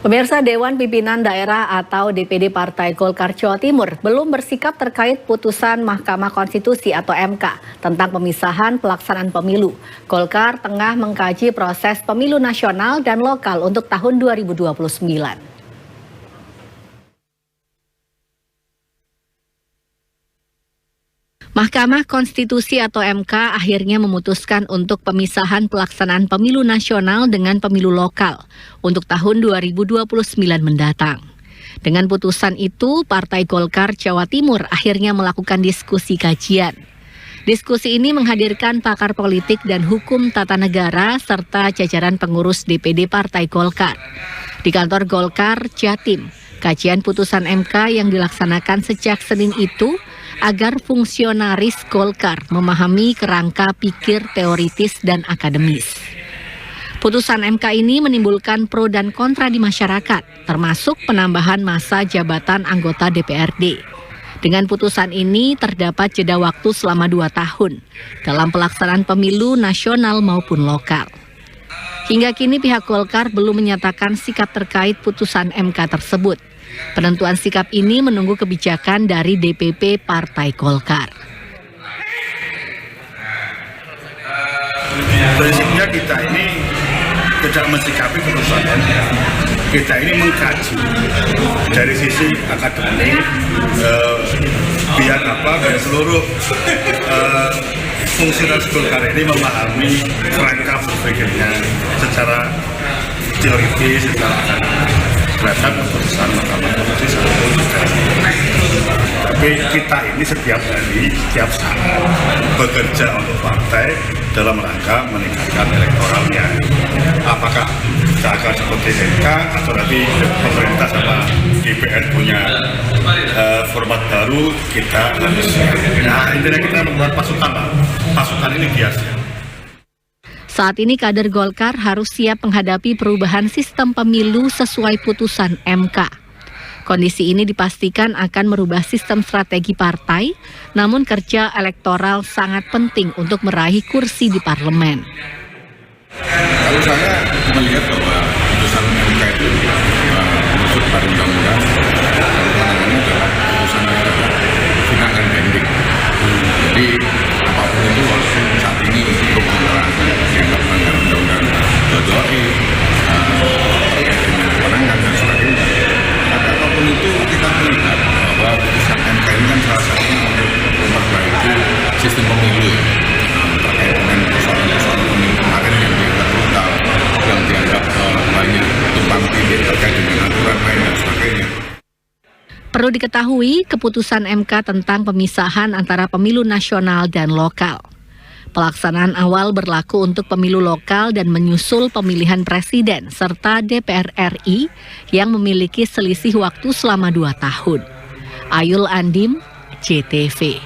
Pemirsa, Dewan Pimpinan Daerah atau DPD Partai Golkar Jawa Timur belum bersikap terkait putusan Mahkamah Konstitusi atau MK tentang pemisahan pelaksanaan pemilu. Golkar tengah mengkaji proses pemilu nasional dan lokal untuk tahun 2029. Mahkamah Konstitusi atau MK akhirnya memutuskan untuk pemisahan pelaksanaan pemilu nasional dengan pemilu lokal untuk tahun 2029 mendatang. Dengan putusan itu, Partai Golkar Jawa Timur akhirnya melakukan diskusi kajian. Diskusi ini menghadirkan pakar politik dan hukum tata negara serta jajaran pengurus DPD Partai Golkar. Di kantor Golkar, Jatim, kajian putusan MK yang dilaksanakan sejak Senin itu agar fungsionaris Golkar memahami kerangka pikir teoritis dan akademis. Putusan MK ini menimbulkan pro dan kontra di masyarakat, termasuk penambahan masa jabatan anggota DPRD. Dengan putusan ini terdapat jeda waktu selama 2 tahun dalam pelaksanaan pemilu nasional maupun lokal. Hingga kini pihak Golkar belum menyatakan sikap terkait putusan MK tersebut. Penentuan sikap ini menunggu kebijakan dari DPP Partai Golkar. Prinsipnya kita ini tidak mensikapi putusan MK. Kita ini mengkaji dari sisi akademik, biar seluruh fungsionaris Golkar ini memahami kerangka berpikirnya secara teoritis, secara akademik terhadap keputusan Mahkamah Konstitusi juga. Tapi kita ini setiap hari, setiap saat bekerja untuk partai dalam rangka meningkatkan elektoralnya. Apakah kita akan seperti MK atau nanti pemerintah sama DPR punya format baru, kita harus. Nah, intinya kita membuat pasukan, pasukan ini biasa. Saat ini kader Golkar harus siap menghadapi perubahan sistem pemilu sesuai putusan MK. Kondisi ini dipastikan akan merubah sistem strategi partai, namun kerja elektoral sangat penting untuk meraih kursi di parlemen. Kalau saya melihat bahwa putusan MK itu maksud pada undang-undang penanganannya adalah putusan yang final and binding. Jadi apapun itu walaupun saat ini untuk dianggap melanggar undang-undang Doi terkait dengan kewenangan dan sebagainya. Tapi apapun itu kita melihat bahwa putusan MK ini kan salah satunya untuk memperbaiki sistem pemilu terkait dengan persoalan-persoalan pemilu kemarin yang dianggap brutal, yang dianggap banyak tumpang tindih terkait dengan aturan lain dan sebagainya. Perlu diketahui, keputusan MK tentang pemisahan antara pemilu nasional dan lokal. Pelaksanaan awal berlaku untuk pemilu lokal dan menyusul pemilihan presiden serta DPR RI yang memiliki selisih waktu selama 2 tahun. Ayul Andim, JTV.